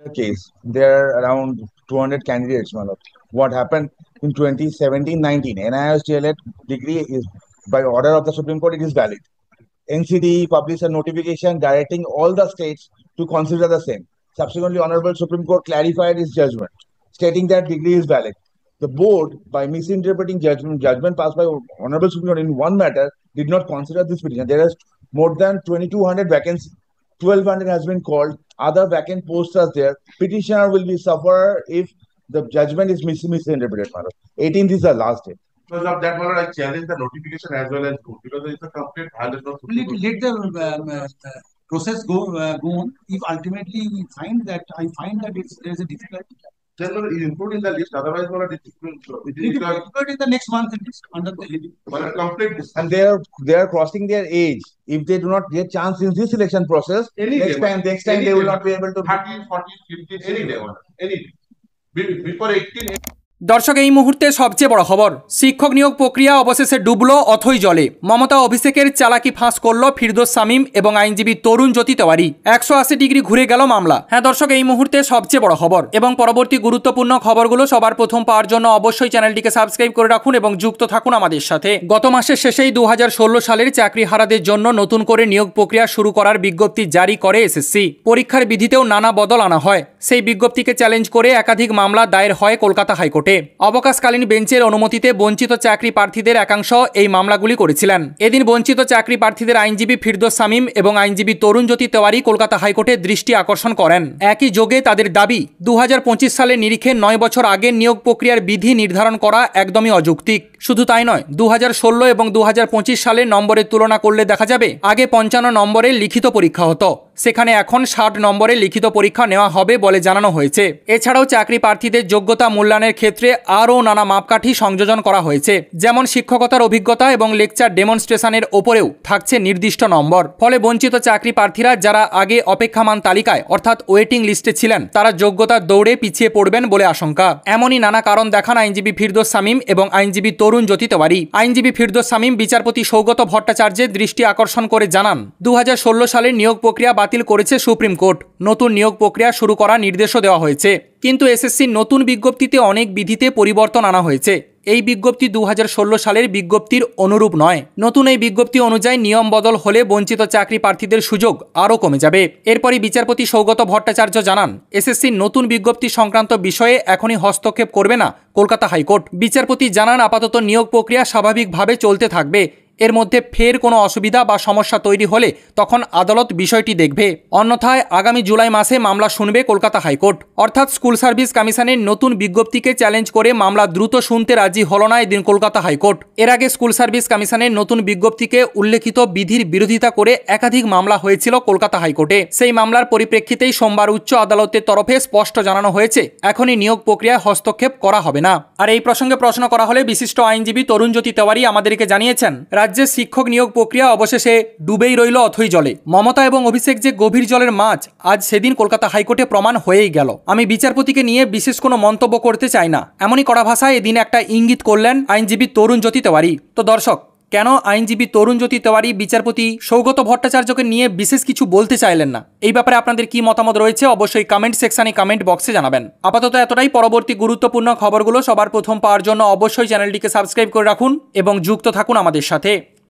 case, there are around 200 candidates. Malab. What happened in 2017-19? NIOS DLED degree is by order of the Supreme Court, it is valid. NCT published a notification directing all the states to consider the same. Subsequently, Honorable Supreme Court clarified its judgment, stating that degree is valid. The board, by misinterpreting judgment passed by Honorable Supreme Court in one matter, did not consider this petition. There is more than 2,200 vacancies. 1,200 has been called. Other vacant posts are there. Petitioner will be sufferer if the judgment is misinterpreted. 18th is the last day. Because of that, I challenge the notification as well as go because it's a complete violation of. Let the process go on. If ultimately we find that there is a difficulty, then will include in the list. Otherwise, it is included in the next month list under the complete. And they are crossing their age. If they do not get chance in this selection process, next time they will not be able to. 30, 40, 50, any day. Before 18. দর্শক, এই মুহূর্তে সবচেয়ে বড় খবর, শিক্ষক নিয়োগ প্রক্রিয়া অবশেষে ডুবলো অথই জলে। মমতা অভিষেকের চালাকি ফাঁস করলো ফিরদৌস শামীম এবং আইনজীবী তরুণ জ্যোতি তেওয়ারি। 180 ডিগ্রি ঘুরে গেল মামলা। হ্যাঁ দর্শক, এই মুহূর্তে সবচেয়ে বড় খবর এবং পরবর্তী গুরুত্বপূর্ণ খবরগুলো সবার প্রথম পাওয়ার জন্য অবশ্যই চ্যানেলটিকে সাবস্ক্রাইব করে রাখুন এবং যুক্ত থাকুন আমাদের সাথে। গত মাসের শেষেই 2016 সালের চাকরিহারাদের জন্য নতুন করে নিয়োগ প্রক্রিয়া শুরু করার বিজ্ঞপ্তি জারি করে এসএসসি। পরীক্ষার বিধিতেও নানা বদল আনা হয়। সেই বিজ্ঞপ্তিকে চ্যালেঞ্জ করে একাধিক মামলা দায়ের হয় কলকাতা হাইকোর্টে। অবকাশকালীন বেঞ্চের অনুমতিতে বঞ্চিত চাকরি প্রার্থীদের একাংশ এই মামলাগুলি করেছিলেন। এদিন বঞ্চিত চাকরি প্রার্থীদের আইনজীবী ফিরদৌস শামীম এবং আইনজীবী তরুণ জ্যোতি তেওয়ারি কলকাতা হাইকোর্টের দৃষ্টি আকর্ষণ করেন। একই যোগে তাদের দাবি 2025 সালের নিরিখে 9 বছর আগে নিয়োগ প্রক্রিয়ার বিধি নির্ধারণ করা একদমই অযৌক্তিক। শুধু তাই নয়, 2016 এবং 2025 সালের নম্বরের তুলনা করলে দেখা যাবে আগে 55 নম্বরের লিখিত পরীক্ষা হতো, সেখানে এখন 60 নম্বরের লিখিত পরীক্ষা নেওয়া হবে বলে জানানো হয়েছে। এছাড়াও চাকরি প্রার্থীদের যোগ্যতা মূল্যায়নের ক্ষেত্রে আরও নানা মাপকাঠি সংযোজন করা হয়েছে, যেমন শিক্ষকতার অভিজ্ঞতা এবং লেকচার ডেমনস্ট্রেশনের ওপরেও থাকছে নির্দিষ্ট নম্বর। ফলে বঞ্চিত চাকরি প্রার্থীরা যারা আগে অপেক্ষামান তালিকায় অর্থাৎ ওয়েটিং লিস্টে ছিলেন তারা যোগ্যতার দৌড়ে পিছিয়ে পড়বেন বলে আশঙ্কা। এমনই নানা কারণ দেখান আইনজীবী ফিরদৌস শামীম এবং আইনজীবী তরুণ জ্যোতি তেওয়ারি। আইনজীবী ফিরদৌস শামীম বিচারপতি সৌগত ভট্টাচার্যের দৃষ্টি আকর্ষণ করে জানান, 2016 সালের নিয়োগ প্রক্রিয়া বাতিল করেছে সুপ্রিম কোর্ট। নতুন নিয়োগ প্রক্রিয়া শুরু করার নির্দেশও দেওয়া হয়েছে, কিন্তু এসএসসির নতুন বিজ্ঞপ্তিতে অনেক বিধিতে পরিবর্তন আনা হয়েছে। এই বিজ্ঞপ্তি 2016 সালের বিজ্ঞপ্তির অনুরূপ নয়। নতুন এই বিজ্ঞপ্তি অনুযায়ী নিয়ম বদল হলে বঞ্চিত চাকরি প্রার্থীদের সুযোগ আরও কমে যাবে। এরপরই বিচারপতি সৌগত ভট্টাচার্য জানান, এসএসসির নতুন বিজ্ঞপ্তি সংক্রান্ত বিষয়ে এখনই হস্তক্ষেপ করবে না কলকাতা হাইকোর্ট। বিচারপতি জানান, আপাতত নিয়োগ প্রক্রিয়া স্বাভাবিকভাবে চলতে থাকবে। এর মধ্যে ফের কোনো অসুবিধা বা সমস্যা তৈরি হলে তখন আদালত বিষয়টি দেখবে। অন্যথায় আগামী জুলাই মাসে মামলা শুনবে কলকাতা হাইকোর্ট। অর্থাৎ স্কুল সার্ভিস কমিশনের নতুন বিজ্ঞপ্তিকে চ্যালেঞ্জ করে মামলা দ্রুত শুনতে রাজি হল না এদিন কলকাতা হাইকোর্ট। এর আগে স্কুল সার্ভিস কমিশনের নতুন বিজ্ঞপ্তিকে উল্লেখিত বিধির বিরোধিতা করে একাধিক মামলা হয়েছিল কলকাতা হাইকোর্টে। সেই মামলার পরিপ্রেক্ষিতেই সোমবার উচ্চ আদালতের তরফে স্পষ্ট জানানো হয়েছে এখনই নিয়োগ প্রক্রিয়ায় হস্তক্ষেপ করা হবে না। আর এই প্রসঙ্গে প্রশ্ন করা হলে বিশিষ্ট আইনজীবী তরুণ জ্যোতি তেওয়ারি আমাদেরকে জানিয়েছেন, রাজ্যের শিক্ষক নিয়োগ প্রক্রিয়া অবশেষে ডুবেই রইল অথই জলে। মমতা এবং অভিষেক যে গভীর জলের মাছ, আজ সেদিন কলকাতা হাইকোর্টে প্রমাণ হয়েই গেল। আমি বিচারপতিকে নিয়ে বিশেষ কোনো মন্তব্য করতে চাই না, এমনই কড়া ভাষায় এদিন একটা ইঙ্গিত করলেন আইনজীবী তরুণ জ্যোতি তেওয়ারি। তো দর্শক, কেন আইনজীবী তরুণ জ্যোতি তেওয়ারি বিচারপতি সৌগত ভট্টাচার্যকে নিয়ে বিশেষ কিছু বলতে চাইলেন না, এই ব্যাপারে আপনাদের কি মতামত রয়েছে অবশ্যই কমেন্ট সেকশনে কমেন্ট বক্সে জানাবেন। আপাতত এতটাই। পরবর্তী গুরুত্বপূর্ণ খবরগুলো সবার প্রথম পাওয়ার জন্য অবশ্যই চ্যানেলটিকে সাবস্ক্রাইব করে রাখুন এবং যুক্ত থাকুন আমাদের সাথে।